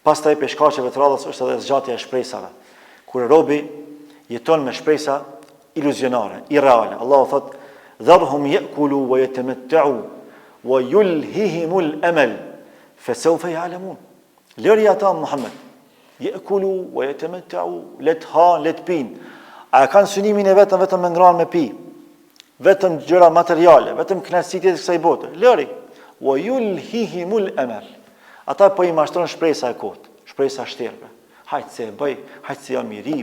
Pastaj për shkaqeve të radhës është edhe zgjatja e shpresave. Kur robi jeton me shpresa iluzionare, irreale. Allahu thot: "Dharhum ya'kulu wa yatamatta'u wa yulhihimul amal fa sawfa ya'lamun." Lëri ata Muhammed. Ya'kulu wa yatamatta'u, let ha, let pin. A kanë synimin e vetëm me ngranë me pi, vetëm gjëra materiale, vetëm kënaqësitë e kësaj bote. Lëri, wa yulhihimul amal. Ata po i mashtron shpresa e kot, shpresa shterpe. Hajtë se e bëj, hajtë se jam i ri,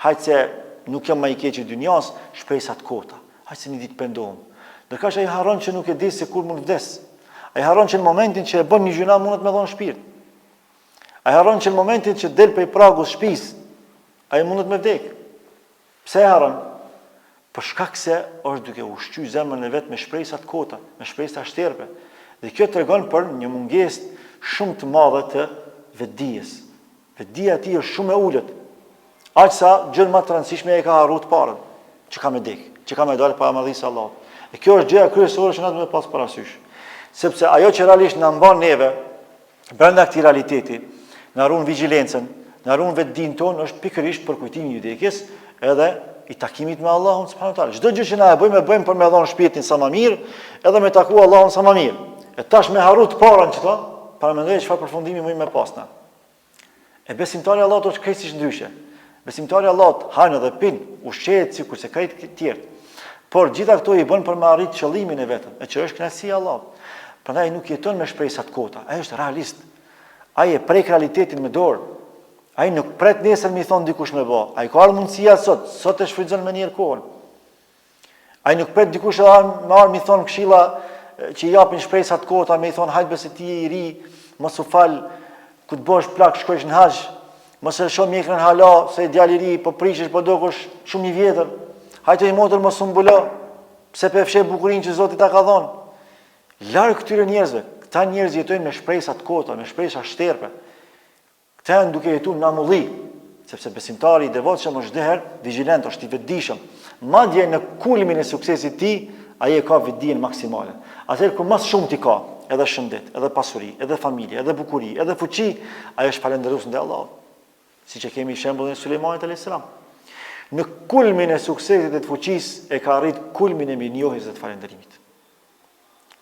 hajtë se nuk jam më i keq i dunjas, shpresat kota. Hajtë se një ditë pendohem. Ndërkaq ai harron që nuk e di se kur mund vdes. Ai harron që në momentin që e bën një gjuna mundet me dhon shpirt. Ai harron që në momentin që del prej pragut shtëpisë, ai mundet me vdek. Pse e harron? Për shkak se është duke ushqyer zemrën e vet me shpresa të kota, me shpresa shterpe. Dhe kjo tregon për një mungesë shumë të madhe të vetdijes. Vetdia e tij është shumë e ulët. Aq sa gjën më të rëndësishme e ka harruar të parën, që ka me dek, që ka me dalë para madhërisë së Allahut. E kjo është gjëja kryesore që na duhet pas parasysh. Sepse ajo që realisht na mban neve brenda këtij realiteti, na ruan vigjilencën, na ruan vetdinë tonë, është pikërisht për kujtimin e vdekjes, edhe i takimit me Allahun subhanahu wa taala. Çdo gjë që na e bëjmë për me dhënë shpirtin sa më mirë, edhe me taku Allahun sa më mirë. E tash me harru të parën çto, para mendoj çfarë përfundimi më me pasna. E besimtari Allahut është krejtësisht ndryshe. Besimtari Allahut han edhe pin, ushqehet sikur se krejt të tjerë. Por gjitha këto i bën për me arrit qëllimin e vetëm, e që është kënaqësia e Allahut. Prandaj nuk jeton me shpresa të kota, ai është realist. Ai e prek realitetin me dorë. Ai nuk pret nesër mi thon dikush me bë. Ai ka mundësia sot e shfrytëzon me një kohën. Ai nuk pret dikush me mi thon këshilla që i japin shpresa të kota, me i thon hajt besi ti je i ri, mos u fal, ku të bësh plak shkojsh në haxh, mos e shoh mjekrën hala, se djali i ri po prishesh po dokosh shumë i vjetër. Hajtë i motër mos u mbulo, pse pe fshe bukurinë që Zoti ta ka dhënë. Larg këtyre njerëzve, këta njerëz jetojnë me shpresa të kota, me shpresa shterpe. Këta janë duke jetuar në amulli, sepse besimtari i devotshëm është çdoherë vigjilent, është i vetëdijshëm. Madje në kulmin e suksesit të tij, ai e ka vetdijen maksimale. Atëherë kur më shumë ti ka, edhe shëndet, edhe pasuri, edhe familje, edhe bukuri, edhe fuqi, ai është falëndërues ndaj Allahut. Siç e kemi shembullin e Sulejmanit alayhis salam. Në kulmin e suksesit e të fuqisë e ka arrit kulmin e mirënjohjes dhe të falënderimit.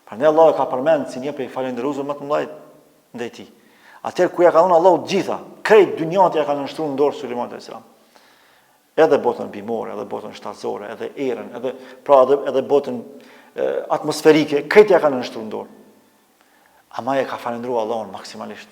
Prandaj Allahu ka përmend si një prej falëndëruesve më të mëdhenj ndaj tij. Atëherë ku ja ka dhënë Allahu të gjitha, krejt dynjat ja ka nënshtruar në dorë Sulejmanit alayhis salam. Edhe botën bimore, edhe botën shtatësore, edhe erën, edhe botën atmosferike, krejt ja ka nënshtruar në dorë. Ama e ka falëndruar Allahun maksimalisht.